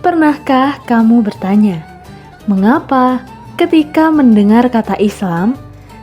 Pernahkah kamu bertanya, mengapa ketika mendengar kata Islam,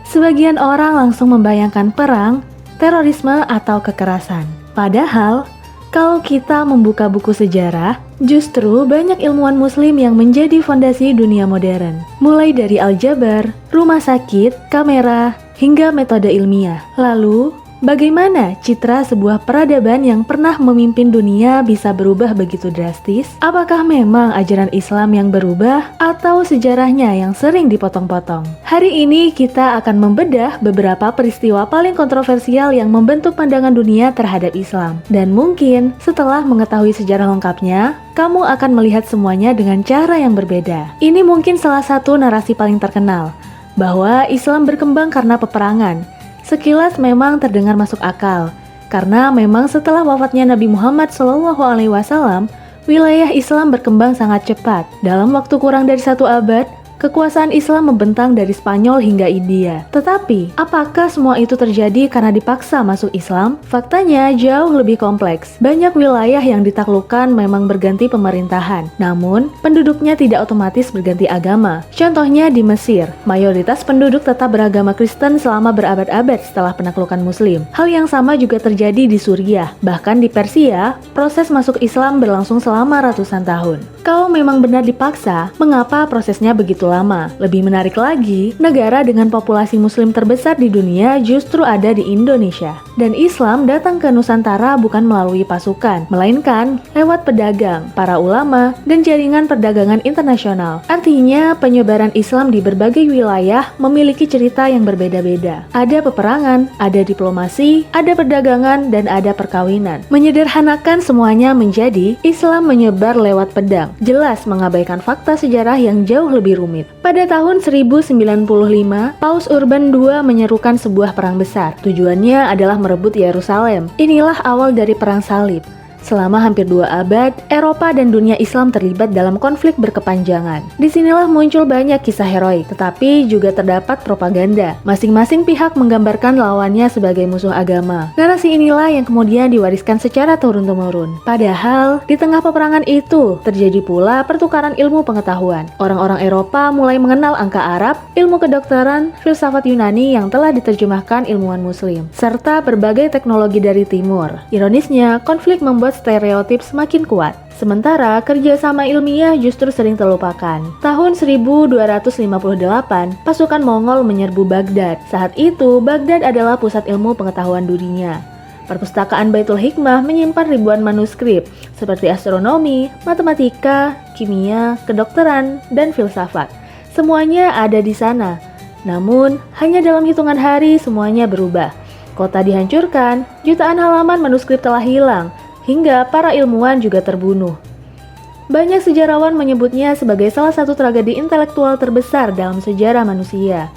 sebagian orang langsung membayangkan perang, terorisme, atau kekerasan? Padahal, kalau kita membuka buku sejarah, justru banyak ilmuwan muslim yang menjadi fondasi dunia modern. Mulai dari aljabar, rumah sakit, kamera, hingga metode ilmiah. Lalu, bagaimana citra sebuah peradaban yang pernah memimpin dunia bisa berubah begitu drastis? Apakah memang ajaran Islam yang berubah atau sejarahnya yang sering dipotong-potong? Hari ini kita akan membedah beberapa peristiwa paling kontroversial yang membentuk pandangan dunia terhadap Islam. Dan mungkin setelah mengetahui sejarah lengkapnya, kamu akan melihat semuanya dengan cara yang berbeda. Ini mungkin salah satu narasi paling terkenal, bahwa Islam berkembang karena peperangan. Sekilas memang terdengar masuk akal, karena memang setelah wafatnya Nabi Muhammad SAW, wilayah Islam berkembang sangat cepat. Dalam waktu kurang dari 1 abad, kekuasaan Islam membentang dari Spanyol hingga India. Tetapi, apakah semua itu terjadi karena dipaksa masuk Islam? Faktanya jauh lebih kompleks. Banyak wilayah yang ditaklukkan memang berganti pemerintahan, namun penduduknya tidak otomatis berganti agama. Contohnya di Mesir, mayoritas penduduk tetap beragama Kristen selama berabad-abad setelah penaklukan Muslim. Hal yang sama juga terjadi di Suriah. Bahkan di Persia, proses masuk Islam berlangsung selama ratusan tahun. Kalau memang benar dipaksa, mengapa prosesnya begitu lama? Lebih menarik lagi, negara dengan populasi muslim terbesar di dunia justru ada di Indonesia. Dan Islam datang ke Nusantara bukan melalui pasukan, melainkan lewat pedagang, para ulama, dan jaringan perdagangan internasional. Artinya, penyebaran Islam di berbagai wilayah memiliki cerita yang berbeda-beda. Ada peperangan, ada diplomasi, ada perdagangan, dan ada perkawinan. Menyederhanakan semuanya menjadi Islam menyebar lewat pedang. Jelas mengabaikan fakta sejarah yang jauh lebih rumit. Pada tahun 1095, Paus Urban II menyerukan sebuah perang besar. Tujuannya adalah merebut Yerusalem. Inilah awal dari Perang Salib. Selama hampir 2 abad, Eropa dan dunia Islam terlibat dalam konflik berkepanjangan. Disinilah muncul banyak kisah heroik, tetapi juga terdapat propaganda. Masing-masing pihak menggambarkan lawannya sebagai musuh agama. Narasi inilah yang kemudian diwariskan secara turun-temurun. Padahal, di tengah peperangan itu, terjadi pula pertukaran ilmu pengetahuan. Orang-orang Eropa mulai mengenal angka Arab, ilmu kedokteran, filsafat Yunani yang telah diterjemahkan ilmuwan Muslim, serta berbagai teknologi dari Timur. Ironisnya, konflik membuat stereotip semakin kuat. Sementara kerjasama ilmiah justru sering terlupakan. Tahun 1258, pasukan Mongol menyerbu Baghdad. Saat itu, Baghdad adalah pusat ilmu pengetahuan dunia. Perpustakaan Baitul Hikmah menyimpan ribuan manuskrip seperti astronomi, matematika, kimia, kedokteran, dan filsafat. Semuanya ada di sana. Namun, hanya dalam hitungan hari semuanya berubah. Kota dihancurkan, jutaan halaman manuskrip telah hilang, hingga para ilmuwan juga terbunuh. Banyak sejarawan menyebutnya sebagai salah satu tragedi intelektual terbesar dalam sejarah manusia.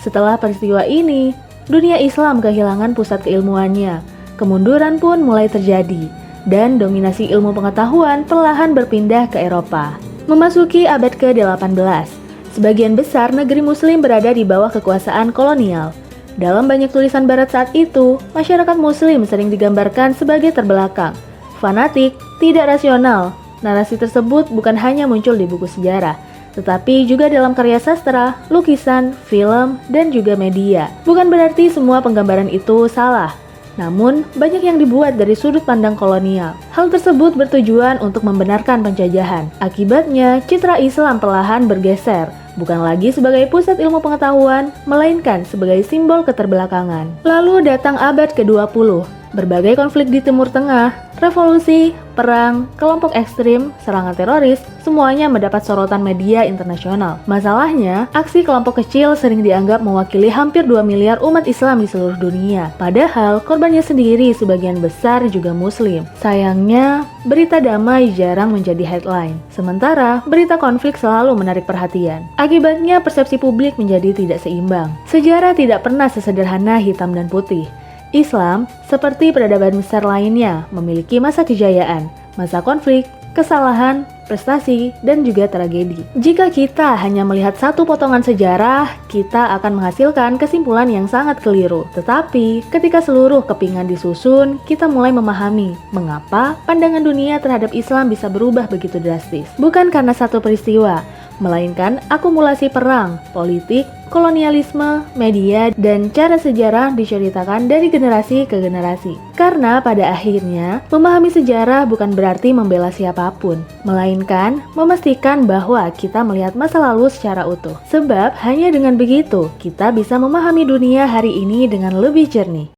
Setelah peristiwa ini, dunia Islam kehilangan pusat keilmuannya. Kemunduran pun mulai terjadi, dan dominasi ilmu pengetahuan perlahan berpindah ke Eropa. Memasuki abad ke-18, sebagian besar negeri Muslim berada di bawah kekuasaan kolonial. Dalam banyak tulisan barat saat itu, masyarakat Muslim sering digambarkan sebagai terbelakang, fanatik, tidak rasional. Narasi tersebut bukan hanya muncul di buku sejarah, tetapi juga dalam karya sastra, lukisan, film, dan juga media. Bukan berarti semua penggambaran itu salah, namun banyak yang dibuat dari sudut pandang kolonial. Hal tersebut bertujuan untuk membenarkan penjajahan. Akibatnya, citra Islam perlahan bergeser, bukan lagi sebagai pusat ilmu pengetahuan, melainkan sebagai simbol keterbelakangan. Lalu datang abad ke-20. Berbagai konflik di Timur Tengah, revolusi, perang, kelompok ekstrim, serangan teroris, semuanya mendapat sorotan media internasional. Masalahnya, aksi kelompok kecil sering dianggap mewakili hampir 2 miliar umat Islam di seluruh dunia. Padahal, korbannya sendiri sebagian besar juga Muslim. Sayangnya, berita damai jarang menjadi headline. Sementara, berita konflik selalu menarik perhatian. Akibatnya, persepsi publik menjadi tidak seimbang. Sejarah tidak pernah sesederhana hitam dan putih. Islam, seperti peradaban besar lainnya, memiliki masa kejayaan, masa konflik, kesalahan, prestasi, dan juga tragedi. Jika kita hanya melihat satu potongan sejarah, kita akan menghasilkan kesimpulan yang sangat keliru. Tetapi, ketika seluruh kepingan disusun, kita mulai memahami mengapa pandangan dunia terhadap Islam bisa berubah begitu drastis. Bukan karena satu peristiwa, melainkan akumulasi perang, politik, kolonialisme, media, dan cara sejarah diceritakan dari generasi ke generasi. Karena pada akhirnya, memahami sejarah bukan berarti membela siapapun, melainkan memastikan bahwa kita melihat masa lalu secara utuh. Sebab hanya dengan begitu, kita bisa memahami dunia hari ini dengan lebih jernih.